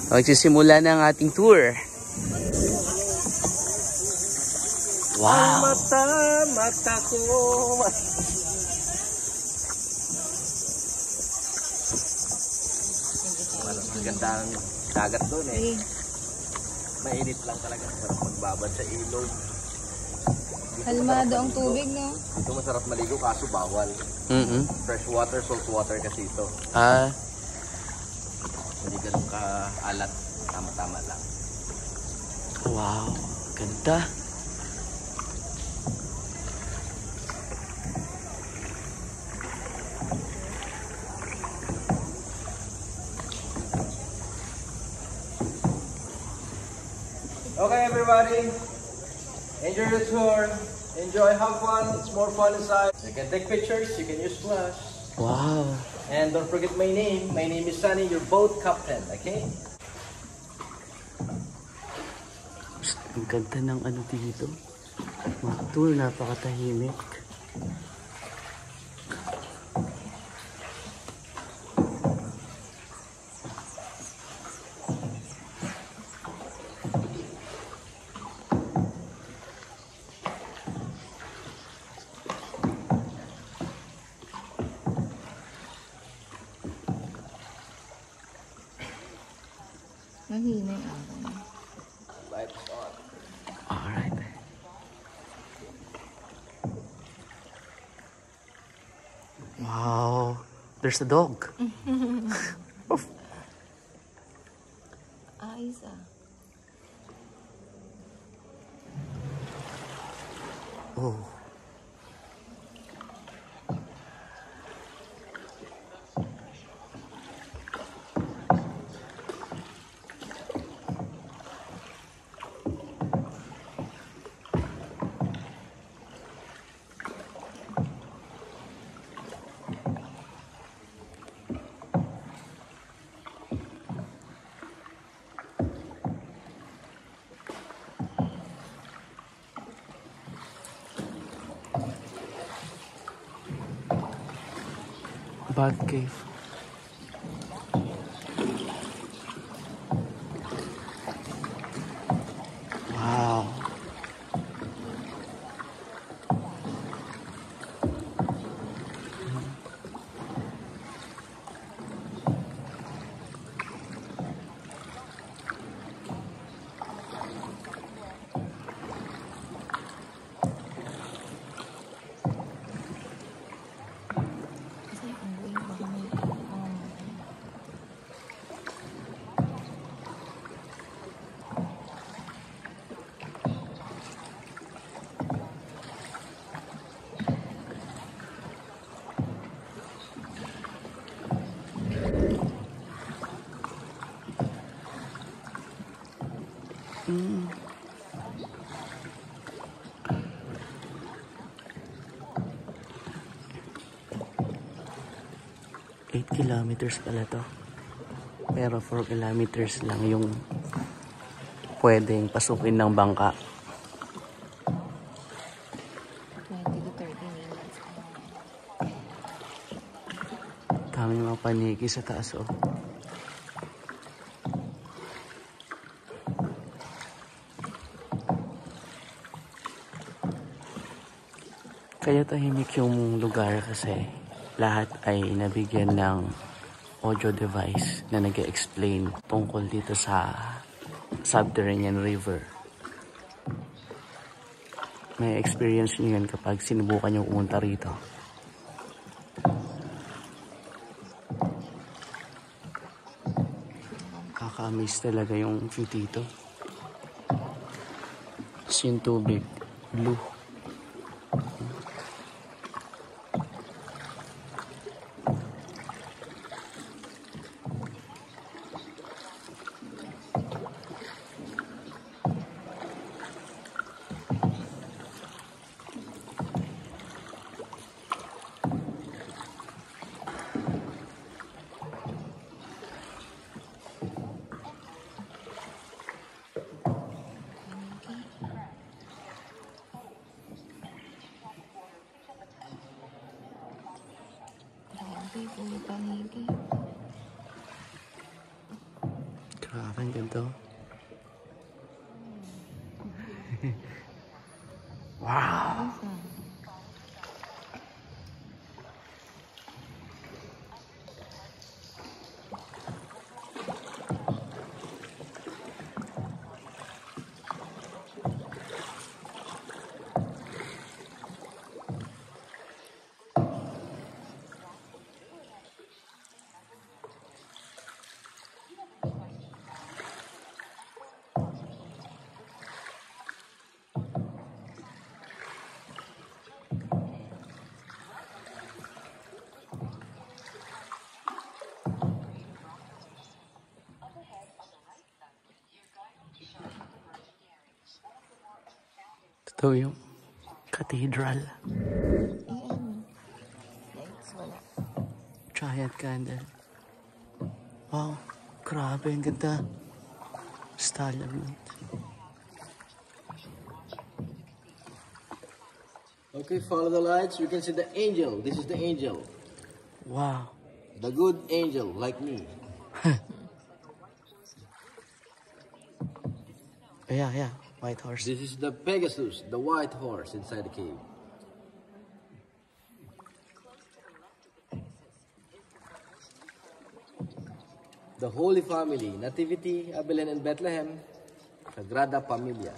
Magsisimula na ang ating tour. Wow! Mata ko. Magandang dagat doon eh. Mainit lang talaga. Sarap magbabad sa ilog. Kalmado ang tubig, no? Dito masarap maligo kaso bawal. Fresh water, salt water kasi ito. Hindi ganun ka-alat. Tama-tama lang. Wow! Ganda! Okay, everybody. Enjoy the tour. Enjoy, have fun. It's more fun inside. You can take pictures. You can use flash. Wow! And don't forget my name. My name is Sunny, your boat captain. Okay? Ang ganda ng ano dito. Mga tour, napakatahimik. Mahina yung araw. Lights on. Alright. Wow! There's a dog. Ayos ah. Oh. Bug cave. Wow. Mm. 8 kilometers pala to. Pero 4 kilometers lang yung pwedeng pasukin ng bangka. 20 to 30 minutes. Kami mga paniki sa taas oh. Kaya tahimik yung lugar kasi lahat ay nabigyan ng audio device na nag-explain tungkol dito sa subterranean river. May experience nyo yan kapag sinubukan nyo pumunta rito. Kaka-amaze talaga yung view dito. Tapos yung tubig, blue. Grabe, ang ganda. Wow! Isa. Ito yung cathedral. Ayan. Lights, wala. Giant candle. Wow, grabe, ang ganda. Stalagmite. Okay, follow the lights. You can see the angel. This is the angel. Wow. The good angel, like me. Yeah. White horse. This is the Pegasus, the white horse inside the cave. The Holy Family, Nativity, Abelen and Bethlehem, Sagrada Familia.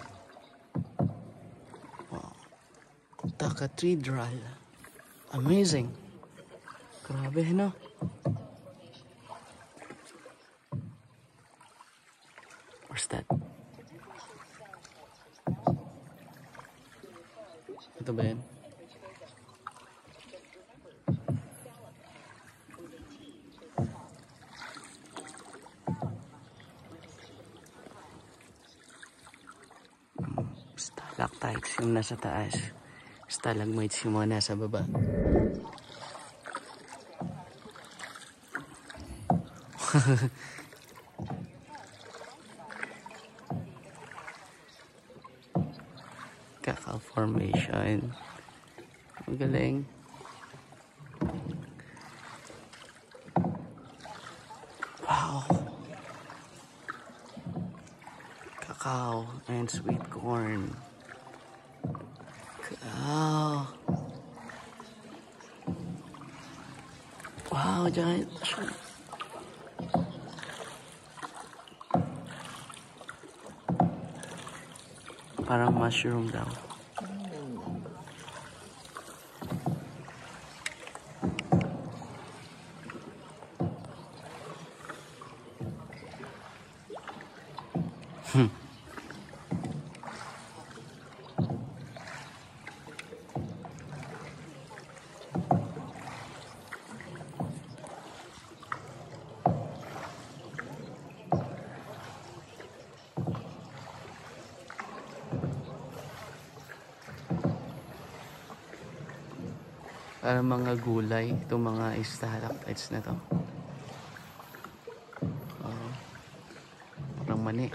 The cathedral. Amazing. Grabe, no? Where's that? Ito ba yan? Stalactites yung nasa taas. Stalagmites yung mga nasa baba. Cacao formation. Magaling. Wow. Cacao and sweet corn. Wow. Wow, giant mushroom. Parang mushroom daw. Parang mga gulay, itong mga stalactites na to. Parang mani.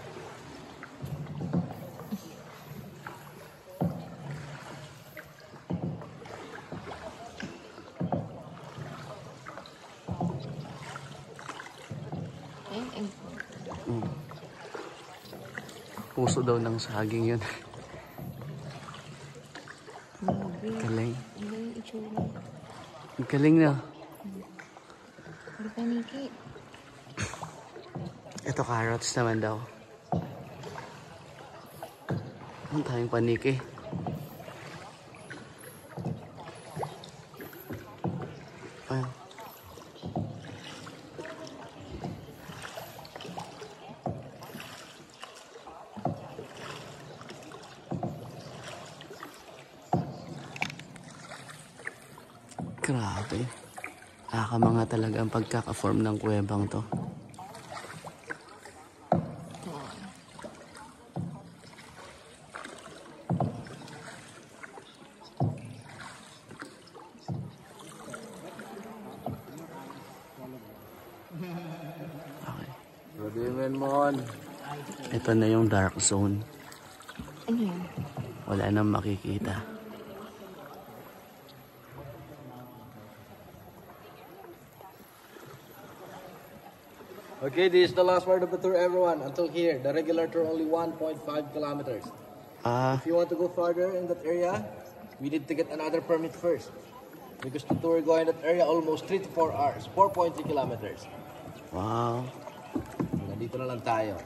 Puso daw ng saging yun. Galing. Ang galing na. Paniki. Ito carrots naman daw. Ang tayong paniki. Ayun. Grabe. Nakakamanga talaga ang pagkaka-form ng kuwebang to. Okay. Ito na yung dark zone. Ano yan? Wala nang makikita. Okay, this is the last part of the tour, everyone. Until here, the regular tour only 1.5 kilometers. If you want to go farther in that area, we need to get another permit first. Because the tour going in that area almost 3 to 4 hours, 4.3 kilometers. Wow. Nandito na lang tayo.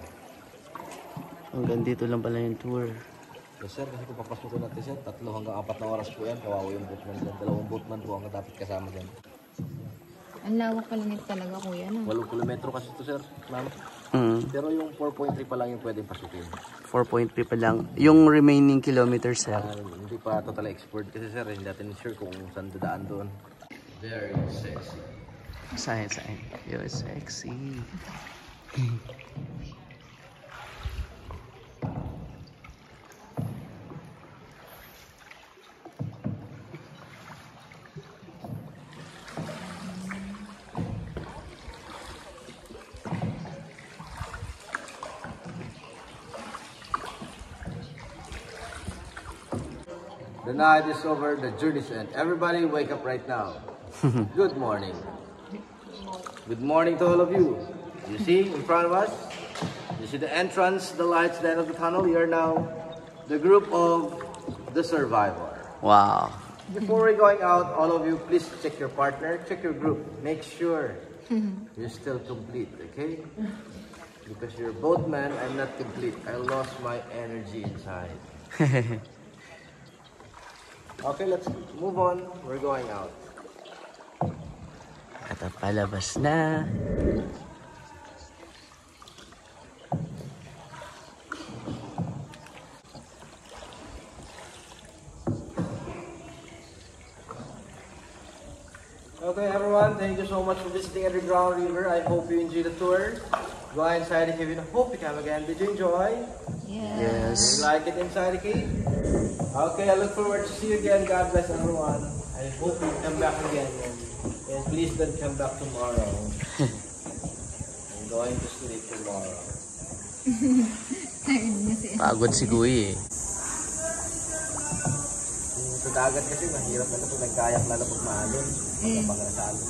Hanggang dito lang pala yung tour. Yes sir, kasi kung papasukin natin sir, 3 hanggang 4 na oras po yan. Kawawa yung boatman dyan. 2 boatman po ang dapat kasama dyan. Ang lawak pala nito talaga, kuya, no? 8 kilometro kasi ito sir, ma'am. Pero yung 4.3 pa lang yung pwedeng pasukin. 4.3 pa lang. Yung remaining kilometers, sir. Hindi pa totally expert kasi sir, hindi natin sure kung saan dadaan doon. Very sexy. Saan? You're sexy. The night is over, the journey's end. Everybody wake up right now. Good morning. Good morning to all of you. You see in front of us? You see the entrance, the lights, the end of the tunnel? You're now the group of the survivor. Wow. Before we're going out, all of you, please check your partner, check your group. Make sure you're still complete, okay? Because you're both men, I'm not complete. I lost my energy inside. Okay, let's move on. We're going out. At palabas na. Okay, everyone, thank you so much for visiting Underground River. I hope you enjoyed the tour. Go inside the cave and hope you come again. Did you enjoy? Yes. Did you like it inside the cave? Okay, I look forward to see you again. God bless everyone. I hope you come back again. And please don't come back tomorrow. I'm going to sleep tomorrow. Pagod si Kuya eh. Sa dagat kasi mahirap na ito. Nagkayak lalo pag maalon. Kapag nasalon.